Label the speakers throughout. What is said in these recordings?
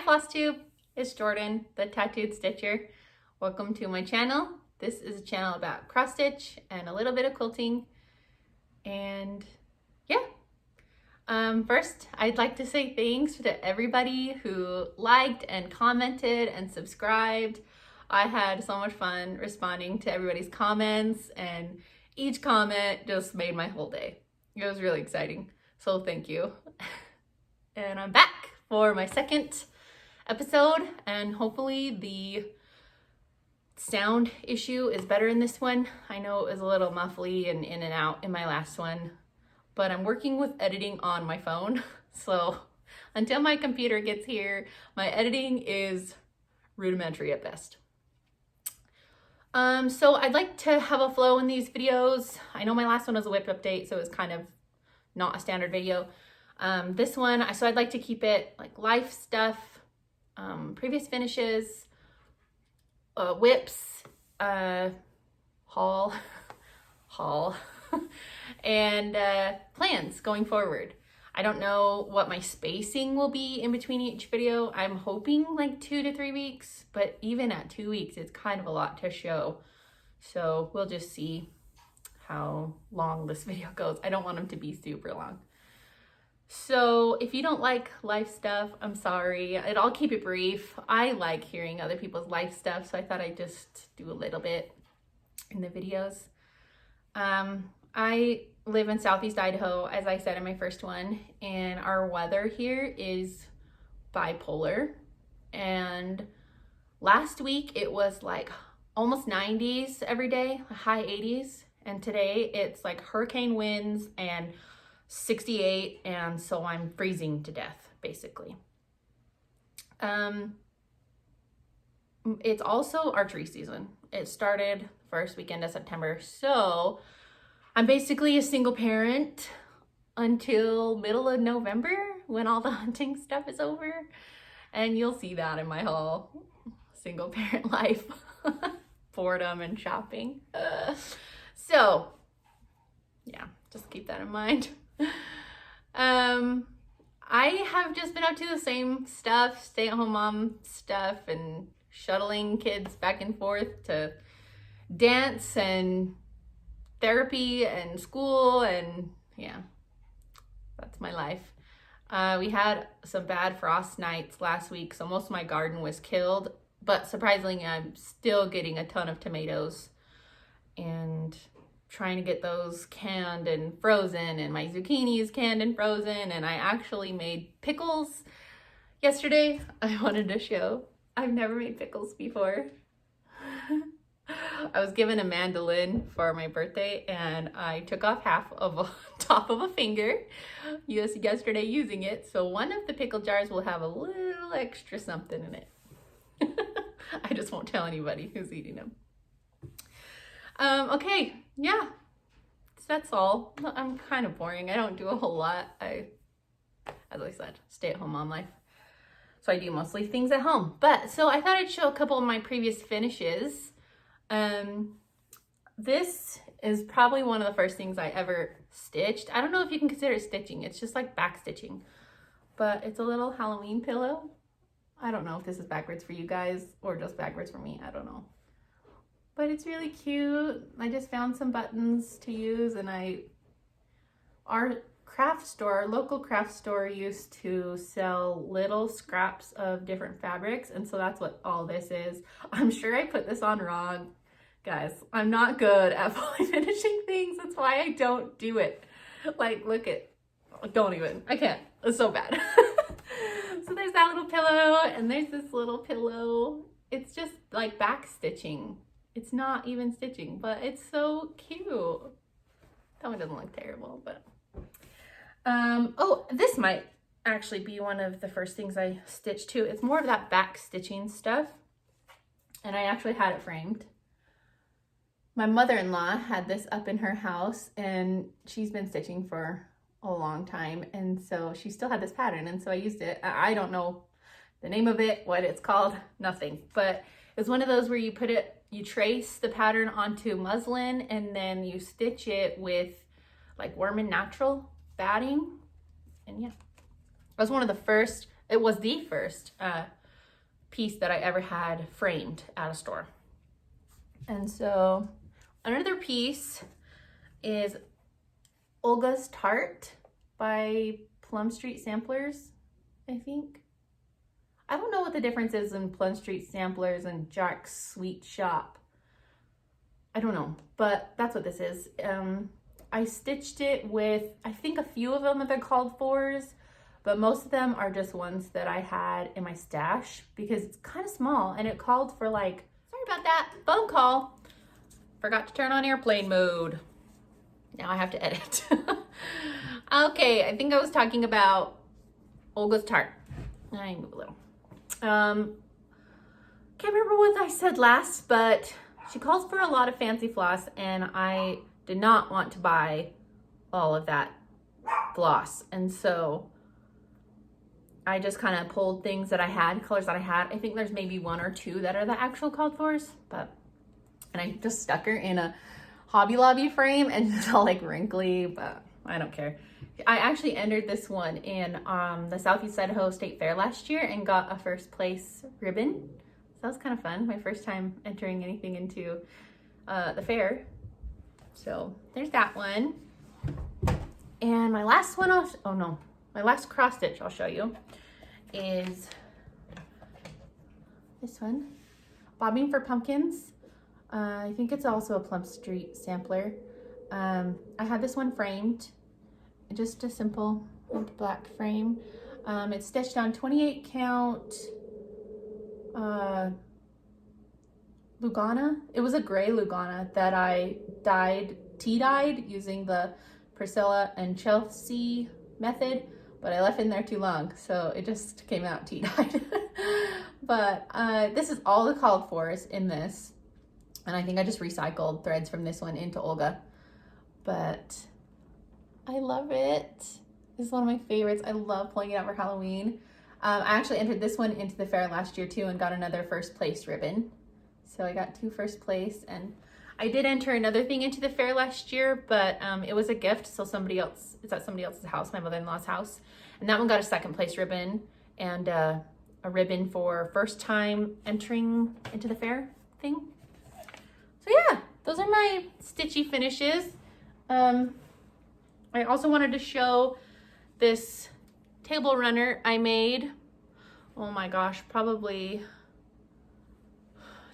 Speaker 1: Flosstube, it's Jordan, the Tattooed Stitcher. Welcome to my channel. This is a channel about cross stitch and a little bit of quilting. And yeah, first I'd like to say thanks to everybody who liked and commented and subscribed. I had so much fun responding to everybody's comments, and each comment just made my whole day. It was really exciting. So thank you. And I'm back for my second episode, and hopefully the sound issue is better in this one. I know it was a little muffly and in and out in my last one, but I'm working with editing on my phone. So until my computer gets here, my editing is rudimentary at best. So I'd like to have a flow in these videos. I know my last one was a WIP update, so it's kind of not a standard video. This one, so I'd like to keep it like life stuff, previous finishes, WIPS, haul, and plans going forward. I don't know what my spacing will be in between each video. I'm hoping like 2 to 3 weeks, but even at 2 weeks, it's kind of a lot to show. So we'll just see how long this video goes. I don't want them to be super long. So if you don't like life stuff, I'm sorry. I'll keep it brief. I like hearing other people's life stuff, so I thought I'd just do a little bit in the videos. I live in Southeast Idaho, as I said in my first one, and our weather here is bipolar. And last week it was like almost 90s every day, high 80s, and today it's like hurricane winds and 68, and so I'm freezing to death basically. It's also archery season. It started first weekend of September, so I'm basically a single parent until middle of November when all the hunting stuff is over, and you'll see that in my whole single parent life. Boredom and shopping. So yeah, just keep that in mind. I have just been up to the same stuff, stay-at-home mom stuff, and shuttling kids back and forth to dance and therapy and school, and yeah, that's my life. We had some bad frost nights last week, so most of my garden was killed, but surprisingly, I'm still getting a ton of tomatoes and trying to get those canned and frozen, and my zucchini is canned and frozen, and I actually made pickles yesterday. I wanted to show. I've never made pickles before. I was given a mandolin for my birthday, and I took off half of a top of a finger yesterday using it, so one of the pickle jars will have a little extra something in it. I just won't tell anybody who's eating them. Okay, yeah, that's all. I'm kind of boring. I don't do a whole lot. As I said, stay-at-home mom life. So I do mostly things at home. But, so I thought I'd show a couple of my previous finishes. This is probably one of the first things I ever stitched. I don't know if you can consider it stitching. It's just like back stitching. But it's a little Halloween pillow. I don't know if this is backwards for you guys or just backwards for me. I don't know. But it's really cute. I just found some buttons to use, and our craft store, our local craft store, used to sell little scraps of different fabrics, and so that's what all this is. I'm sure I put this on wrong. Guys, I'm not good at fully finishing things. That's why I don't do it. Like, look at, don't even, I can't. It's so bad. So there's that little pillow, and there's this little pillow. It's just like back stitching. It's not even stitching, but it's so cute. That one doesn't look terrible, but oh, this might actually be one of the first things I stitched too. It's more of that back stitching stuff, and I actually had it framed. My mother-in-law had this up in her house, and she's been stitching for a long time, and so she still had this pattern, and so I used it. I don't know the name of it, what it's called, nothing, but it's one of those where you trace the pattern onto muslin, and then you stitch it with like Worm and Natural batting. And yeah, it was one of the first It was the first piece that I ever had framed at a store. And so another piece is Olga's Tart by Plum Street Samplers, I think. I don't know what the difference is in Plum Street Samplers and Jack's Sweet Shop. I don't know, but that's what this is. I stitched it with, I think a few of them are called fours, but most of them are just ones that I had in my stash because it's kind of small and it called for like, sorry about that, phone call. Forgot to turn on airplane mode. Now I have to edit. Okay, I think I was talking about Olga's Tart. I move a little. Can't remember what I said last, but she calls for a lot of fancy floss and I did not want to buy all of that floss. And so I just kind of pulled things that I had, colors that I had. I think there's maybe one or two that are the actual called fors, and I just stuck her in a Hobby Lobby frame and it's all like wrinkly, but I don't care. I actually entered this one in the Southeast Idaho State Fair last year and got a first place ribbon. So that was kind of fun. My first time entering anything into the fair. So there's that one. And my last one, my last cross stitch I'll show you is this one, Bobbing for Pumpkins. I think it's also a Plum Street sampler. I had this one framed, just a simple black frame. It's stitched on 28 count Lugana. It was a gray Lugana that I tea-dyed using the Priscilla and Chelsea method, but I left it in there too long, so it just came out tea-dyed. But this is all the called fors in this, and I think I just recycled threads from this one into Olga, but I love it. This is one of my favorites. I love pulling it out for Halloween. I actually entered this one into the fair last year too and got another first place ribbon. So I got 2 first place, and I did enter another thing into the fair last year, but it was a gift. So it's at somebody else's house, my mother-in-law's house. And that one got a 2nd place ribbon and a ribbon for first time entering into the fair thing. So yeah, those are my stitchy finishes. I also wanted to show this table runner I made, oh my gosh, probably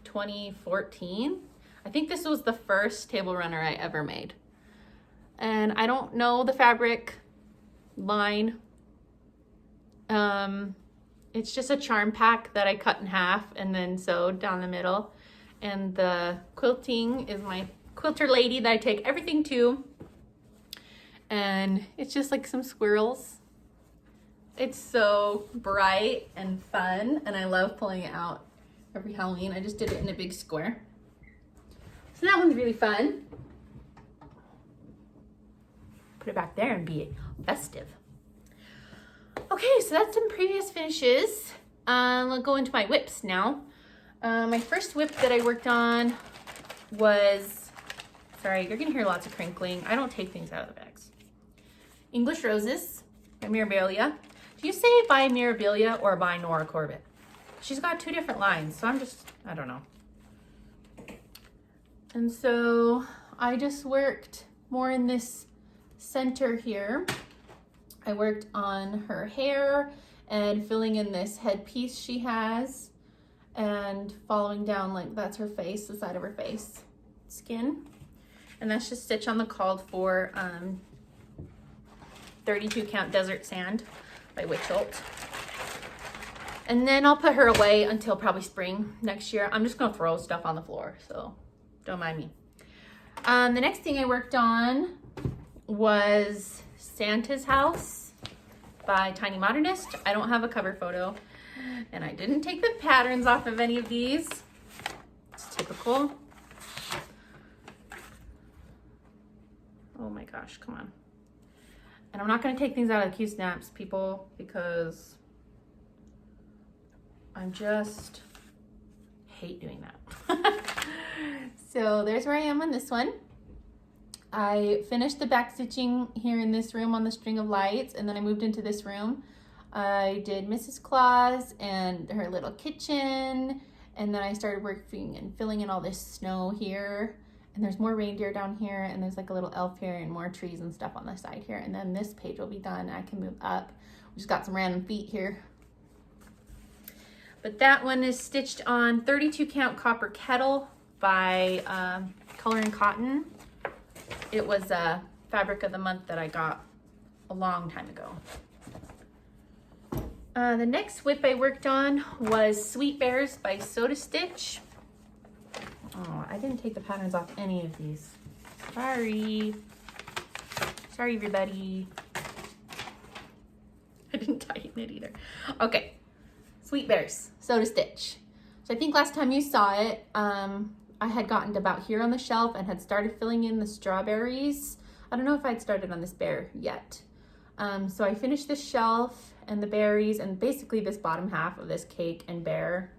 Speaker 1: 2014. I think this was the first table runner I ever made. And I don't know the fabric line. It's just a charm pack that I cut in half and then sewed down the middle. And the quilting is my quilter lady that I take everything to. And it's just like some squirrels. It's so bright and fun, and I love pulling it out every Halloween. I just did it in a big square. So that one's really fun. Put it back there and be festive. Okay, so that's some previous finishes. I'll go into my WIPs now. My first WIP that I worked on was, sorry, you're gonna hear lots of crinkling. I don't take things out of the bags. English Roses by Mirabilia. Do you say by Mirabilia or by Nora Corbett? She's got 2 different lines, so I don't know. And so I just worked more in this center here. I worked on her hair and filling in this headpiece she has and following down, like that's her face, the side of her face, skin. And that's just stitch on the called for 32 count Desert Sand by Witchelt. And then I'll put her away until probably spring next year. I'm just gonna throw stuff on the floor, so don't mind me. The next thing I worked on was Santa's House by Tiny Modernist. I don't have a cover photo, and I didn't take the patterns off of any of these. It's typical. Oh my gosh, come on. And I'm not gonna take things out of the Q snaps, people, because I just hate doing that. So there's where I am on this one. I finished the back stitching here in this room on the string of lights, and then I moved into this room. I did Mrs. Claus and her little kitchen, and then I started working and filling in all this snow here. And there's more reindeer down here, and there's like a little elf here and more trees and stuff on the side here. And then this page will be done. I can move up. We just got some random feet here. But that one is stitched on 32 count copper kettle by Color and Cotton. It was a fabric of the month that I got a long time ago. The next WIP I worked on was Sweet Bears by Soda Stitch. Oh, I didn't take the patterns off any of these. Sorry. Sorry, everybody. I didn't tighten it either. Okay, Sweet Bears, Soda Stitch. So I think last time you saw it, I had gotten to about here on the shelf and had started filling in the strawberries. I don't know if I'd started on this bear yet. So I finished this shelf and the berries and basically this bottom half of this cake and bear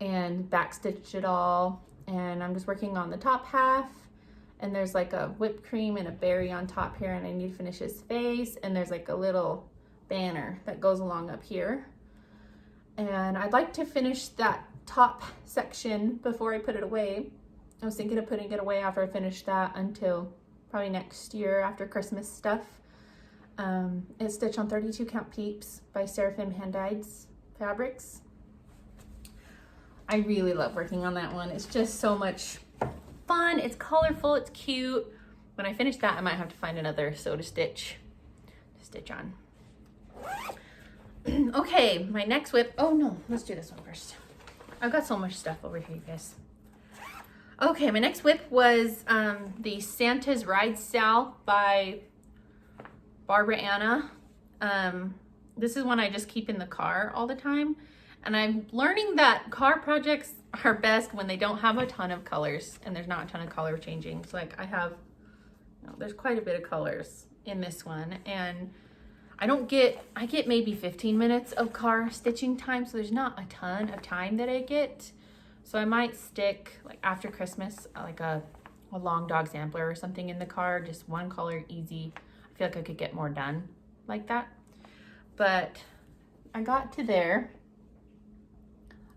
Speaker 1: and backstitched it all. And I'm just working on the top half, and there's like a whipped cream and a berry on top here, and I need to finish his face, and there's like a little banner that goes along up here. And I'd like to finish that top section before I put it away. I was thinking of putting it away after I finish that until probably next year after Christmas stuff. It's stitched on 32 count peeps by Seraphim Hand-Dyeds Fabrics. I really love working on that one. It's just so much fun. It's colorful, it's cute. When I finish that, I might have to find another Soda Stitch to stitch on. Okay, my next WIP. Oh no, let's do this one first. I've got so much stuff over here, you guys. Okay, my next WIP was the Santa's Ride Sal by Barbara Anna. This is one I just keep in the car all the time. And I'm learning that car projects are best when they don't have a ton of colors and there's not a ton of color changing. So like I have, there's quite a bit of colors in this one, and I get maybe 15 minutes of car stitching time. So there's not a ton of time that I get. So I might stick like after Christmas, like a long dog sampler or something in the car, just one color, easy. I feel like I could get more done like that. But I got to there.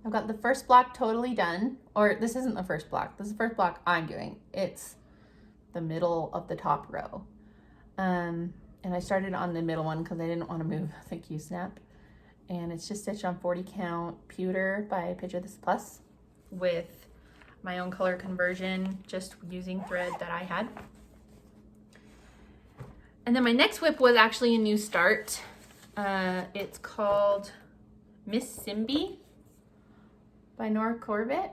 Speaker 1: I've got the first block totally done, or this isn't the first block. This is the first block I'm doing. It's the middle of the top row. And I started on the middle one because I didn't want to move the Q-snap. And it's just stitched on 40 count pewter by Picture This Plus with my own color conversion, just using thread that I had. And then my next WIP was actually a new start. It's called Miss Simbi by Nora Corbett.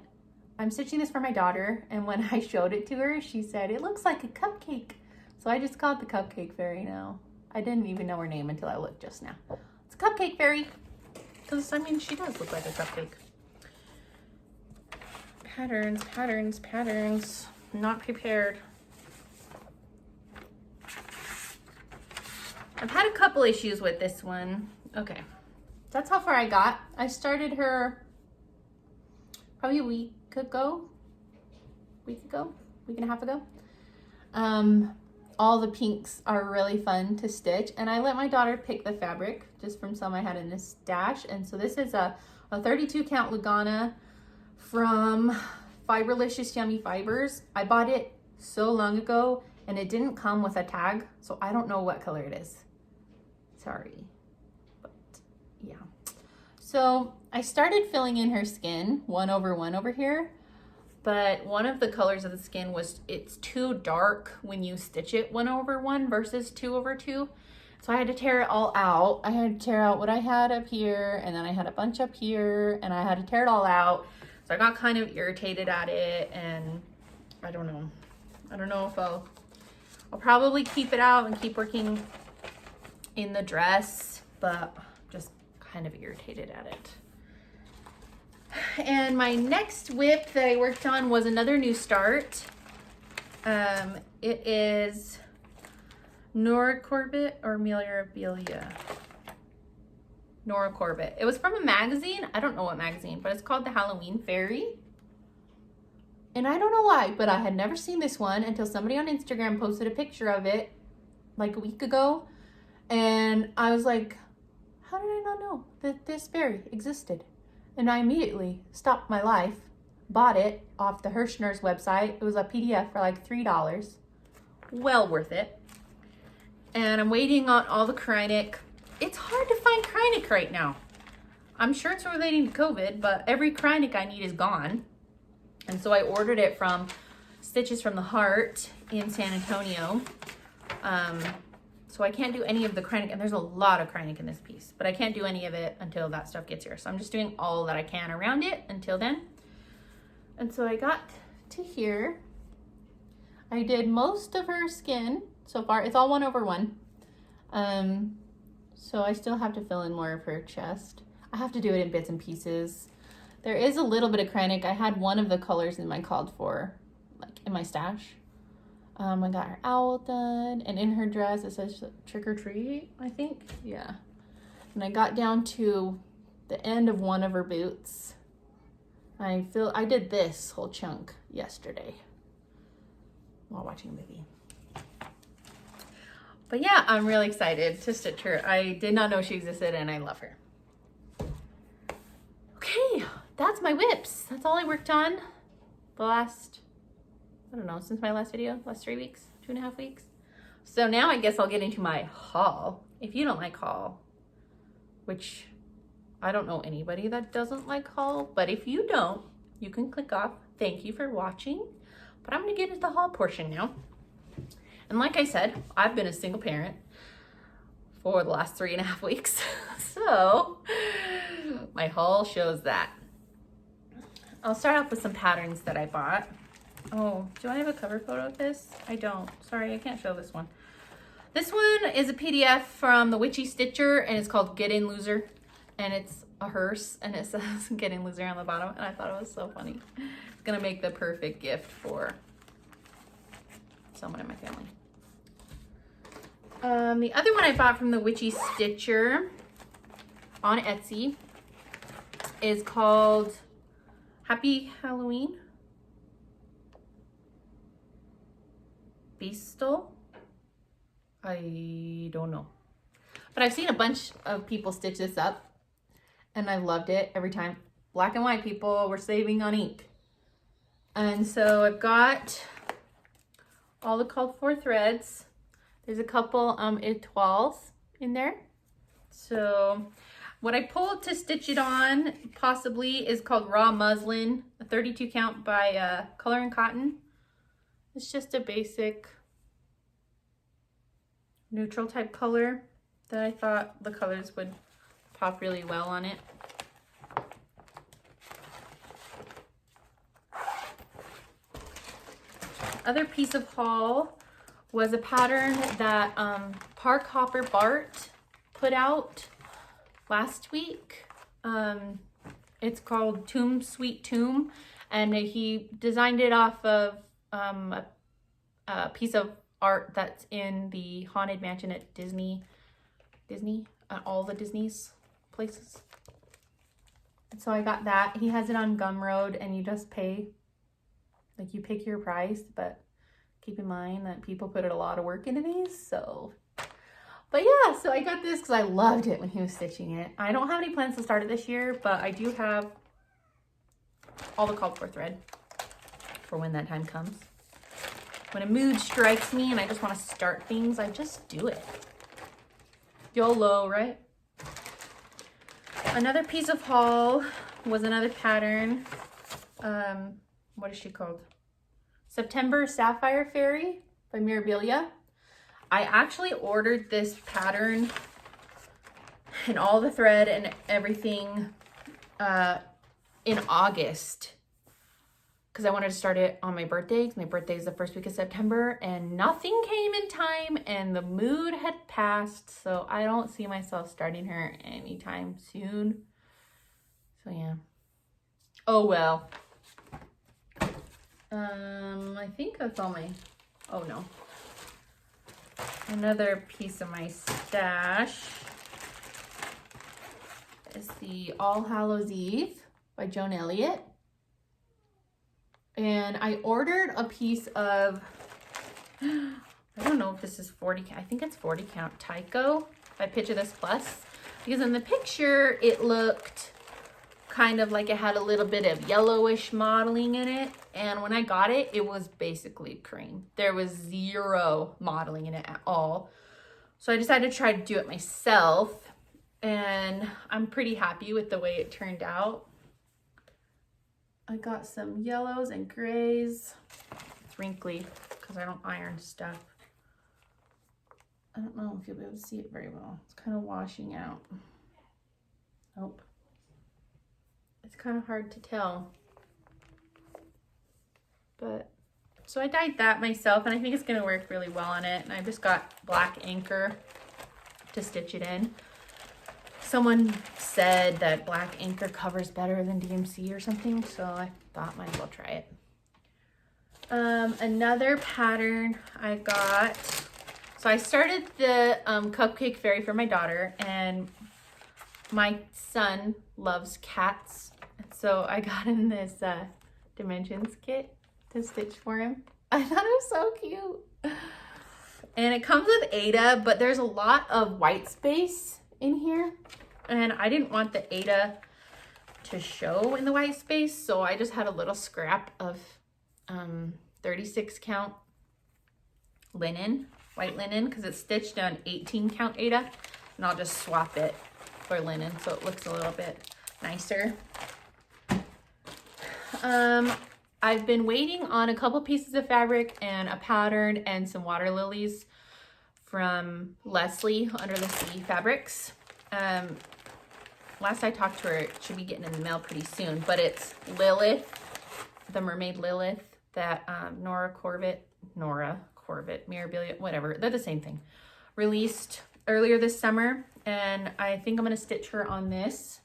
Speaker 1: I'm stitching this for my daughter, and when I showed it to her, she said, it looks like a cupcake. So I just call it the Cupcake Fairy now. I didn't even know her name until I looked just now. It's a Cupcake Fairy, because I mean, she does look like a cupcake. Patterns, patterns, patterns. Not prepared. I've had a couple issues with this one. Okay, that's how far I got. I started her probably a week and a half ago. All the pinks are really fun to stitch, and I let my daughter pick the fabric just from some I had in this stash. And so this is a 32 count Lugana from Fiberlicious Yummy Fibers. I bought it so long ago and it didn't come with a tag, so I don't know what color it is. Sorry, but yeah. So I started filling in her skin 1/1 over here, but one of the colors of the skin was, it's too dark when you stitch it 1/1 versus 2/2. So I had to tear it all out. I had to tear out what I had up here, and then I had a bunch up here, and I had to tear it all out. So I got kind of irritated at it, and I don't know. I don't know if I'll probably keep it out and keep working in the dress, but just kind of irritated at it. And my next WIP that I worked on was another new start. It is Nora Corbett or Memorabilia. Nora Corbett. It was from a magazine. I don't know what magazine, but it's called The Halloween Fairy. And I don't know why, but I had never seen this one until somebody on Instagram posted a picture of it like a week ago. And I was like, how did I not know that this berry existed? And I immediately stopped my life, bought it off the Hirschner's website. It was a PDF for like $3. Well worth it. And I'm waiting on all the Krynic. It's hard to find Krynic right now. I'm sure it's relating to COVID, but every Krynic I need is gone. And so I ordered it from Stitches from the Heart in San Antonio. So I can't do any of the Krynic, and there's a lot of Krynic in this piece, but I can't do any of it until that stuff gets here. So I'm just doing all that I can around it until then. And so I got to here. I did most of her skin so far. It's all 1/1. So I still have to fill in more of her chest. I have to do it in bits and pieces. There is a little bit of Krynic. I had one of the colors in my called for, like in my stash. I got her owl done, and in her dress it says trick or treat, I think. Yeah. And I got down to the end of one of her boots. I did this whole chunk yesterday while watching a movie. But yeah, I'm really excited to stitch her. I did not know she existed, and I love her. Okay, that's my WIPS. That's all I worked on the last, I don't know, since my last video, last 3 weeks, 2.5 weeks. So now I guess I'll get into my haul. If you don't like haul, which I don't know anybody that doesn't like haul, but if you don't, you can click off. Thank you for watching. But I'm gonna get into the haul portion now. And like I said, I've been a single parent for the last 3.5 weeks. So my haul shows that. I'll start off with some patterns that I bought. Oh, do I have a cover photo of this? I don't. Sorry, I can't show this one. This one is a PDF from the Witchy Stitcher, and it's called Get In Loser. And it's a hearse, and it says Get In Loser on the bottom, and I thought it was so funny. It's gonna make the perfect gift for someone in my family. The other one I bought from the Witchy Stitcher on Etsy is called Happy Halloween. Beastle? I don't know. But I've seen a bunch of people stitch this up, and I loved it every time. Black and white people were saving on ink. And so I've got all the called for threads. There's a couple etoiles in there. So what I pulled to stitch it on possibly is called Raw Muslin, a 32 count by Color and Cotton. It's just a basic neutral type color that I thought the colors would pop really well on it. Other piece of haul was a pattern that Park Hopper Bart put out last week. It's called Tomb Sweet Tomb, and he designed it off of a piece of art that's in the Haunted Mansion at Disney, all the Disney's places. And so I got that. He has it on Gumroad, and you just pay, like you pick your price, but keep in mind that people put a lot of work into these, so. But yeah, so I got this because I loved it when he was stitching it. I don't have any plans to start it this year, but I do have all the called for thread for when that time comes. When a mood strikes me and I just want to start things, I just do it. YOLO, right? Another piece of haul was another pattern. What is she called? September Sapphire Fairy by Mirabilia. I actually ordered this pattern and all the thread and everything in August because I wanted to start it on my birthday, because my birthday is the first week of September, and nothing came in time and the mood had passed, so I don't see myself starting her anytime soon. So yeah. Oh well. I think that's all my, oh no. Another piece of my stash is the All Hallows Eve by Joan Elliott. And I ordered a piece of, I don't know if this is 40, I think it's 40 count Tycho by Picture This Plus. because in the picture it looked kind of like it had a little bit of yellowish modeling in it, and when I got it, it was basically cream. There was zero modeling in it at all. So I decided to try to do it myself, and I'm pretty happy with the way it turned out. I got some yellows and grays. It's wrinkly because I don't iron stuff. I don't know if you'll be able to see it very well. It's kind of washing out. Oh. It's kind of hard to tell. But, so I dyed that myself, and I think it's going to work really well on it. And I just got black anchor to stitch it in. Someone said that black anchor covers better than DMC or something, so I thought might as well try it. Another pattern I got, so I started the cupcake fairy for my daughter, and my son loves cats. So I got him this dimensions kit to stitch for him. I thought it was so cute. And it comes with Ada, but there's a lot of white space in here. And I didn't want the Ada to show in the white space, so I just had a little scrap of 36 count linen, white linen, because it's stitched on 18 count Ada. And I'll just swap it for linen so it looks a little bit nicer. I've been waiting on a couple pieces of fabric and a pattern and some water lilies from Leslie Under the Sea Fabrics. Last I talked to her, it should be getting in the mail pretty soon, but it's Lilith, the mermaid Lilith that Nora Corbett, Mirabilia, whatever, they're the same thing, released earlier this summer. And I think I'm going to stitch her on this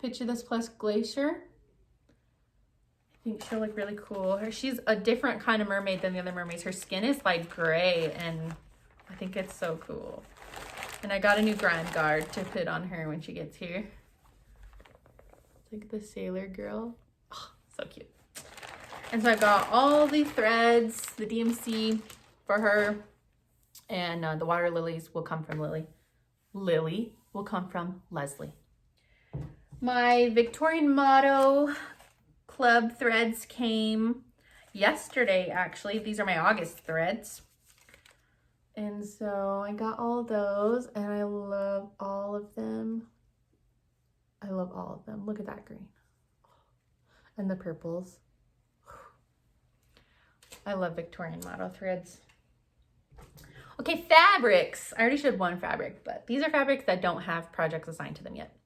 Speaker 1: Picture This Plus Glacier. I think she'll look really cool. She's a different kind of mermaid than the other mermaids. Her skin is like gray, and I think it's so cool. And I got a new Grand Guard to put on her when she gets here. It's like the sailor girl. Oh, so cute. And so I got all the threads, the DMC for her, and the water lilies will come from Lily. Lily will come from Leslie. My Victorian Motto Club threads came yesterday, actually. These are my August threads. And so I got all those, and I love all of them. I love all of them. Look at that green. And the purples. I love Victorian Motto threads. Okay, fabrics. I already showed one fabric, but these are fabrics that don't have projects assigned to them yet.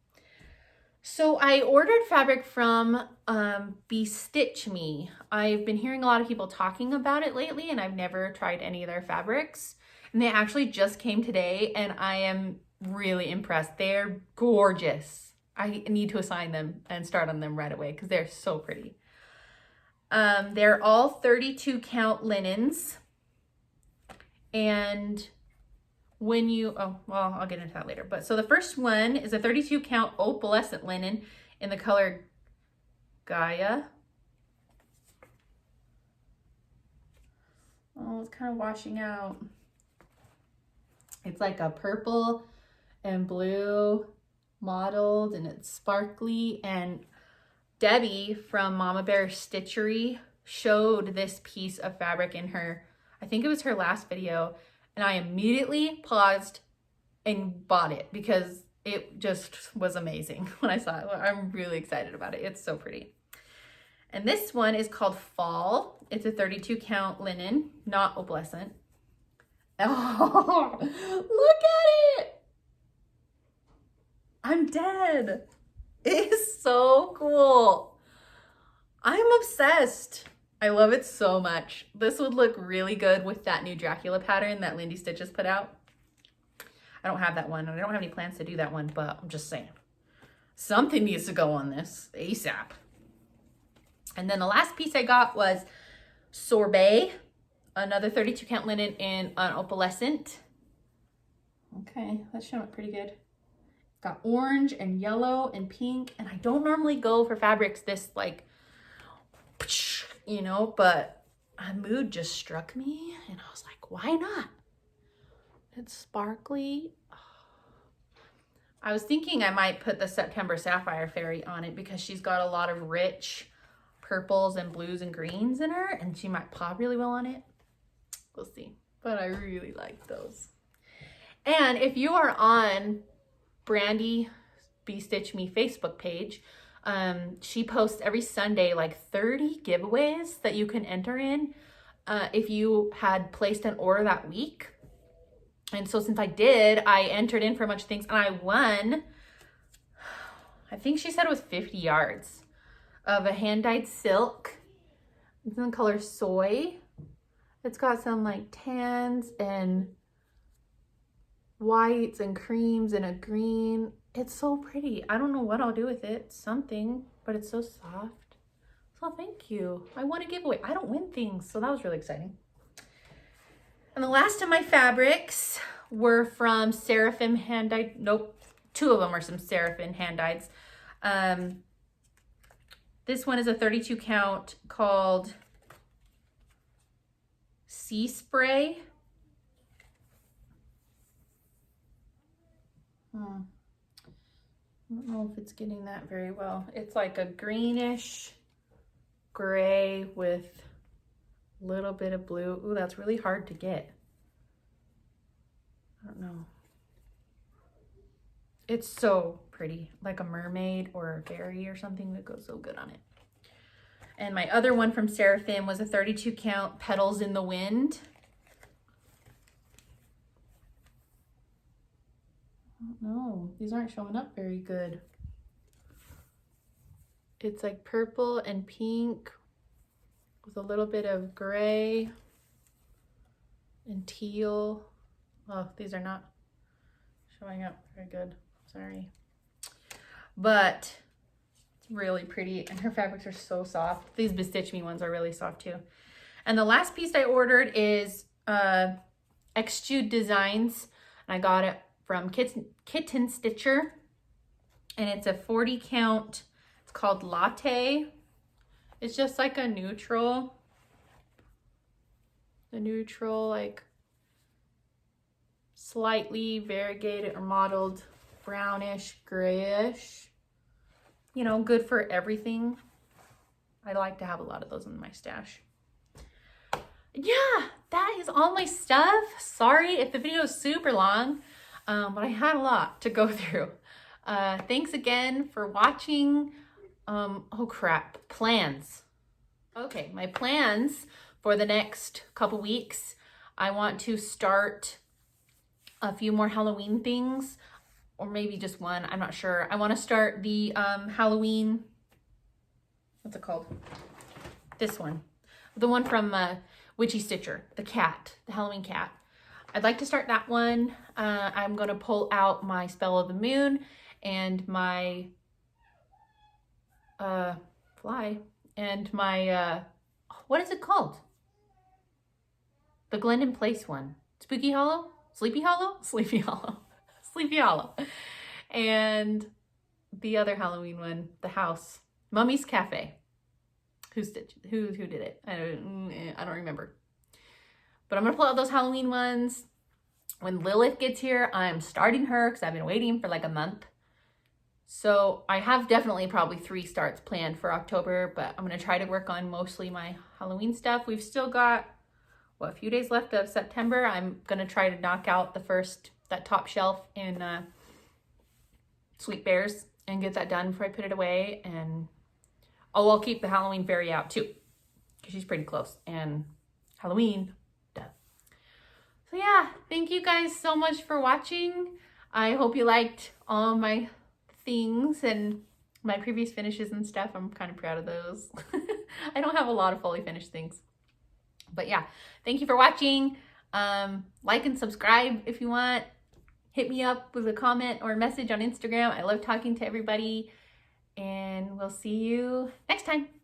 Speaker 1: So I ordered fabric from Bestitch Me. I've been hearing a lot of people talking about it lately, and I've never tried any of their fabrics. And they actually just came today, and I am really impressed. They're gorgeous. I need to assign them and start on them right away because they're so pretty. They're all 32 count linens. And when you, oh, well, I'll get into that later. But so the first one is a 32 count opalescent linen in the color Gaia. Oh, it's kind of washing out. It's like a purple and blue mottled, and it's sparkly. And Debbie from Mama Bear Stitchery showed this piece of fabric in her, I think it was her last video, and I immediately paused and bought it because it just was amazing when I saw it. I'm really excited about it. It's so pretty. And this one is called Fall. It's a 32 count linen, not opalescent. Oh, look at it. I'm dead. It is so cool. I'm obsessed. I love it so much. This would look really good with that new Dracula pattern that Lindy Stitches put out. I don't have that one, and I don't have any plans to do that one, but I'm just saying. Something needs to go on this ASAP. And then the last piece I got was Sorbet, another 32 count linen in an opalescent. Okay, that's showing up pretty good. Got orange and yellow and pink, and I don't normally go for fabrics this like, you know, but a mood just struck me, and I was like, why not? It's sparkly. I was thinking I might put the September Sapphire Fairy on it because she's got a lot of rich purples and blues and greens in her, and she might pop really well on it. We'll see. But I really like those. And if you are on Brandy Bee Stitch Me Facebook page, she posts every Sunday like 30 giveaways that you can enter in if you had placed an order that week. And so since I did, I entered in for a bunch of things and I won, I think she said it was 50 yards of a hand-dyed silk. It's in the color soy. It's got some like tans and whites and creams and a green. It's so pretty. I don't know what I'll do with it. Something, but it's so soft. So thank you. I won a giveaway. I don't win things, so that was really exciting. And the last of my fabrics were from Seraphim hand dyed. Nope, two of them are some Seraphim hand dyeds. This one is a 32 count called Sea Spray. I don't know if it's getting that very well. It's like a greenish gray with a little bit of blue. Ooh, that's really hard to get. I don't know. It's so pretty, like a mermaid or a fairy or something that goes so good on it. And my other one from Seraphim was a 32 count Petals in the Wind. I don't know, these aren't showing up very good. It's like purple and pink with a little bit of gray and teal. Oh, these are not showing up very good, sorry. But it's really pretty and her fabrics are so soft. These Bestitch Me ones are really soft too. And the last piece I ordered is Extrude Designs. And I got it from Kitten Stitcher. And it's a 40 count. It's called Latte. It's just like a neutral. The neutral, like slightly variegated or mottled brownish, grayish. You know, good for everything. I like to have a lot of those in my stash. Yeah, that is all my stuff. Sorry if the video is super long, but I had a lot to go through. Thanks again for watching. Oh crap, plans. Okay, my plans for the next couple weeks. I want to start a few more Halloween things, or maybe just one, I'm not sure. I want to start the Halloween, what's it called? This one. The one from Witchy Stitcher, the cat, the Halloween cat. I'd like to start that one. I'm going to pull out my Spell of the Moon and my fly and my, what is it called? The Glendon Place one. Spooky Hollow? Sleepy Hollow? Sleepy Hollow. Sleepy Hollow. And the other Halloween one, the house. Mummy's Cafe. Who did it? I don't remember. But I'm going to pull out those Halloween ones. When Lilith gets here, I'm starting her because I've been waiting for like a month. So I have definitely probably 3 starts planned for October, but I'm going to try to work on mostly my Halloween stuff. We've still got, what, a few days left of September. I'm going to try to knock out that top shelf in Sweet Bears and get that done before I put it away. And oh, I'll keep the Halloween fairy out too, because she's pretty close. And Halloween, duh. So yeah, thank you guys so much for watching. I hope you liked all my things and my previous finishes and stuff. I'm kind of proud of those. I don't have a lot of fully finished things. But yeah, thank you for watching. Like and subscribe if you want. Hit me up with a comment or a message on Instagram. I love talking to everybody. And we'll see you next time.